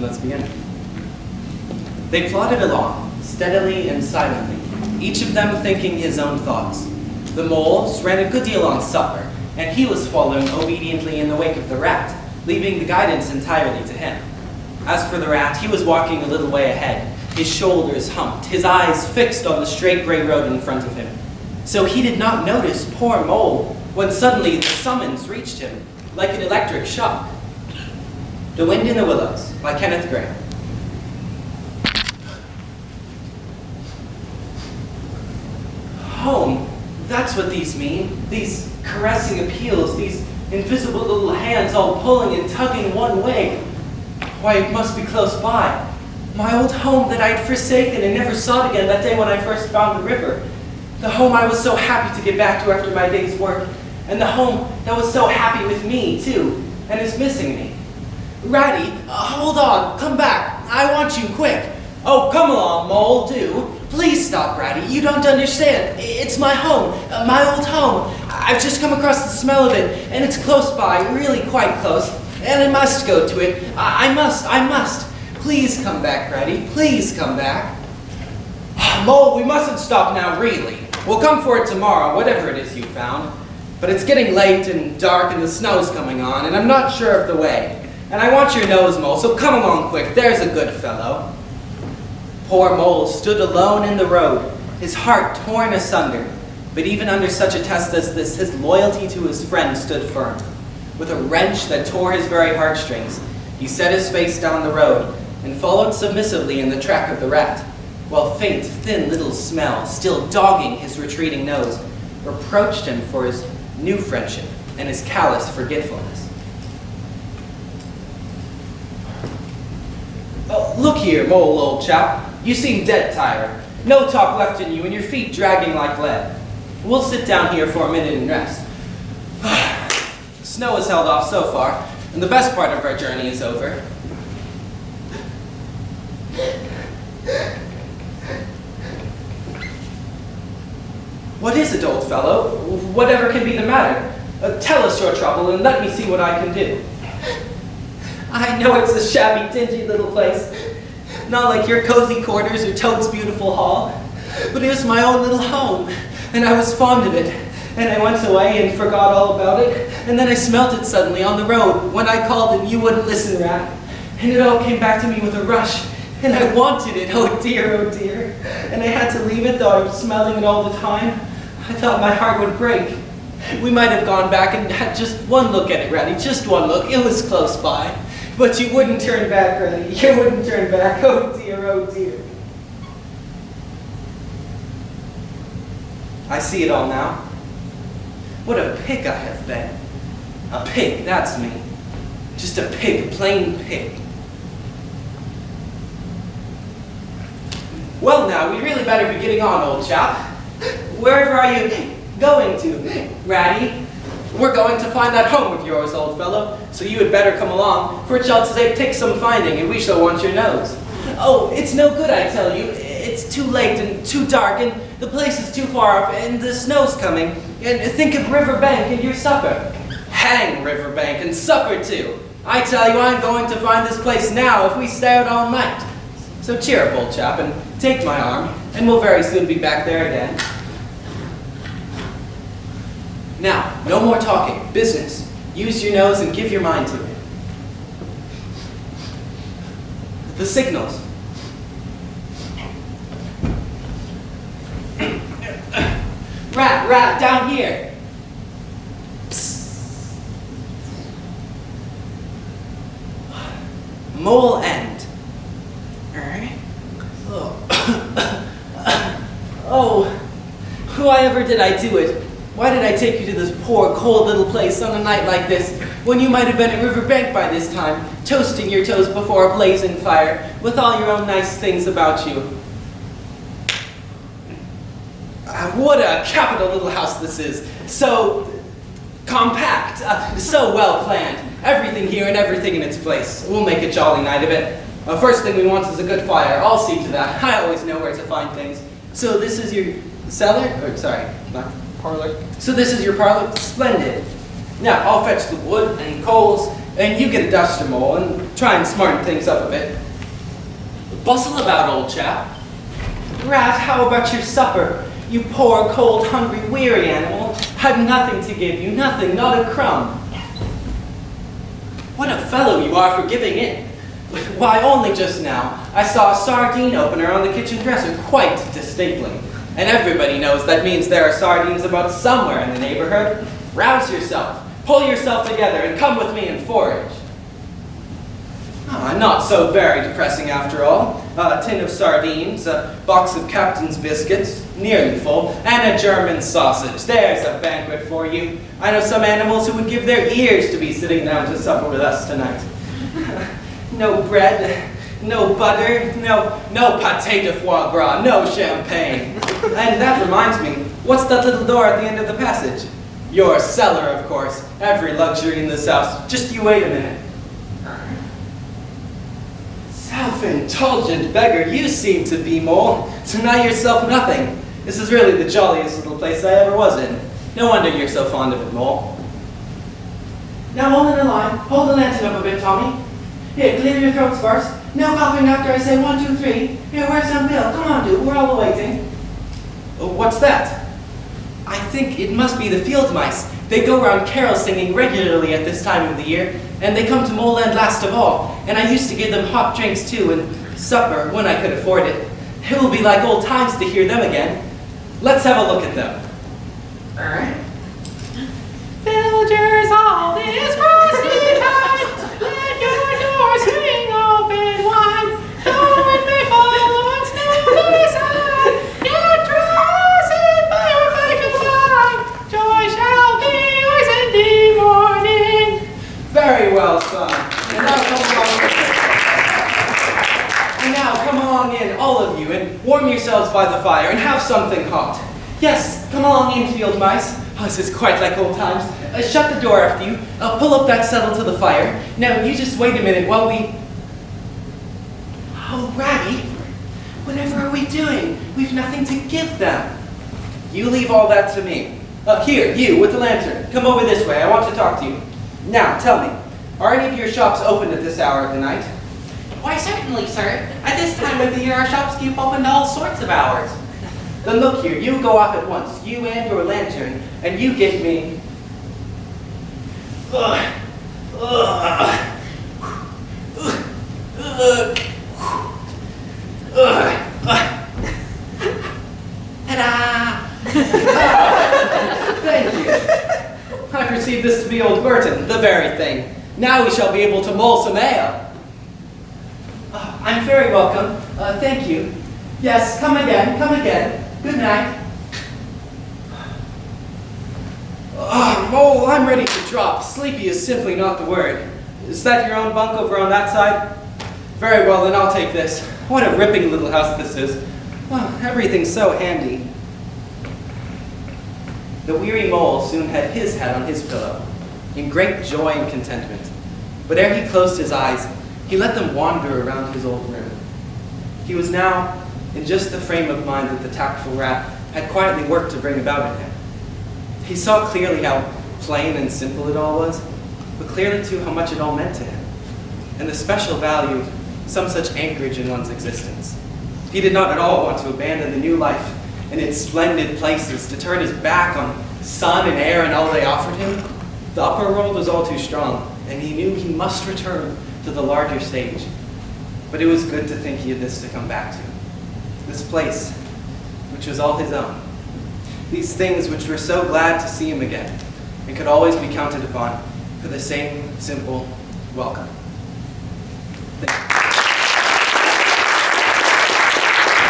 then let's begin. They plodded along, steadily and silently, each of them thinking his own thoughts. The mole ran a good deal on supper, and he was following obediently in the wake of the rat, leaving the guidance entirely to him. As for the rat, he was walking a little way ahead, his shoulders humped, his eyes fixed on the straight gray road in front of him. So he did not notice poor Mole when suddenly the summons reached him like an electric shock. The Wind in the Willows by Kenneth Graham. Home, that's what these mean. These caressing appeals, these invisible little hands all pulling and tugging one way. Why, it must be close by. My old home that I had forsaken and never sought again that day when I first found the river. The home I was so happy to get back to after my day's work. And the home that was so happy with me, too, and is missing me. Ratty, hold on, come back. I want you, quick. Oh, come along, Mole, do. Please stop, Ratty. You don't understand. It's my home, my old home. I've just come across the smell of it, and it's close by, really quite close. And I must go to it. I must. Please come back, Ratty. Please come back. Mole, we mustn't stop now, really. We'll come for it tomorrow, whatever it is you found. But it's getting late and dark and the snow's coming on, and I'm not sure of the way. And I want your nose, Mole, so come along quick. There's a good fellow. Poor Mole stood alone in the road, his heart torn asunder. But even under such a test as this, his loyalty to his friend stood firm. With a wrench that tore his very heartstrings, he set his face down the road and followed submissively in the track of the rat, while faint, thin little smell, still dogging his retreating nose, reproached him for his new friendship and his callous forgetfulness. Oh, look here, Mole, old chap. You seem dead tired. No talk left in you and your feet dragging like lead. We'll sit down here for a minute and rest. The snow has held off so far, and the best part of our journey is over. What is it, old fellow? Whatever can be the matter? Tell us your trouble and let me see what I can do. I know it's a shabby, dingy little place. Not like your cozy quarters or Toad's beautiful hall. But it was my own little home, and I was fond of it. And I went away and forgot all about it. And then I smelt it suddenly on the road when I called and you wouldn't listen, Rat. And it all came back to me with a rush. And I wanted it, oh dear, oh dear. And I had to leave it, though I was smelling it all the time. I thought my heart would break. We might have gone back and had just one look at it, Ratty, just one look. It was close by. But you wouldn't turn back, Ratty. You wouldn't turn back. Oh dear, oh dear. I see it all now. What a pig I have been. A pig, that's me. Just a pig, a plain pig. Well now, we really better be getting on, old chap. Wherever are you going to, Ratty? We're going to find that home of yours, old fellow, so you had better come along, for it shall take some finding, and we shall want your nose. Oh, it's no good, I tell you. It's too late and too dark, and the place is too far off, and the snow's coming. And think of Riverbank and your supper. Hang Riverbank and supper too. I tell you, I'm going to find this place now if we stay out all night. So cheer up, old chap, and take my arm, and we'll very soon be back there again. Now, no more talking. Business. Use your nose and give your mind to it. The signals. Rat, down here. Psst. Mole end. Oh, why ever did I do it? Why did I take you to this poor, cold little place on a night like this, when you might have been at Riverbank by this time, toasting your toes before a blazing fire, with all your own nice things about you? What a capital little house this is. So compact, so well planned. Everything here and everything in its place. We'll make a jolly night of it. First thing we want is a good fire. I'll see to that. I always know where to find things. So this is your cellar? Or, sorry, not parlor. So this is your parlor? Splendid. Now, I'll fetch the wood and coals. and you get a duster mole and try and smarten things up a bit. Bustle about, old chap. Rat, how about your supper? You poor, cold, hungry, weary animal. I've nothing to give you, nothing, not a crumb. What a fellow you are for giving in. Why, only just now, I saw a sardine opener on the kitchen dresser quite distinctly. And everybody knows that means there are sardines about somewhere in the neighborhood. Rouse yourself, pull yourself together, and come with me and forage. Not so very depressing after all. A tin of sardines, a box of captain's biscuits, nearly full, and a German sausage. There's a banquet for you. I know some animals who would give their ears to be sitting down to supper with us tonight. No bread, no butter, no pâté de foie gras, no champagne. And that reminds me, what's that little door at the end of the passage? Your cellar, of course. Every luxury in this house. Just you wait a minute. Self-indulgent beggar you seem to be, Mole. Deny yourself nothing. This is really the jolliest little place I ever was in. No wonder you're so fond of it, Mole. Now hold in the line. Hold the lantern up a bit, Tommy. Here, clear your throats first. No coughing after I say 1, 2, 3. Here, where's some Bill? Come on, dude. We're all waiting. What's that? I think it must be the field mice. They go around carol singing regularly at this time of the year, and they come to Mole Land last of all. And I used to give them hot drinks too, and supper when I could afford it. It will be like old times to hear them again. Let's have a look at them. All right. Villagers, all this frosty tide, let your doors swing open wide. Though it may fall on snowy side, yet trust in by your vacant light. Joy shall be yours in the morning. Very well, son. And now come along in, all of you, and warm yourselves by the fire and have something hot. Yes, come along in, field mice. Oh, this is quite like old times. Shut the door after you. Pull up that settle to the fire. Now, you just wait a minute while we... Oh, Ratty, whatever are we doing? We've nothing to give them. You leave all that to me. Here, you, with the lantern. Come over this way. I want to talk to you. Now, tell me, are any of your shops open at this hour of the night? Why, certainly, sir. At this time of the year, our shops keep open to all sorts of hours. Then look here, you go off at once, you and your lantern, and you get me... Ta-da! Thank you. I perceive this to be old Burton, the very thing. Now we shall be able to mull some ale. I'm very welcome. Thank you. Yes, come again, come again. Good night. Mole, I'm ready to drop. Sleepy is simply not the word. Is that your own bunk over on that side? Very well, then I'll take this. What a ripping little house this is. Well, everything's so handy. The weary Mole soon had his head on his pillow, in great joy and contentment. But ere he closed his eyes, he let them wander around his old room. He was now in just the frame of mind that the tactful rat had quietly worked to bring about in him. He saw clearly how plain and simple it all was, but clearly too how much it all meant to him, and the special value of some such anchorage in one's existence. He did not at all want to abandon the new life and its splendid places, to turn his back on sun and air and all they offered him. The upper world was all too strong, and he knew he must return to the larger stage. But it was good to think he had this to come back to. This place, which was all his own. These things which were so glad to see him again, and could always be counted upon for the same simple welcome. Thank you.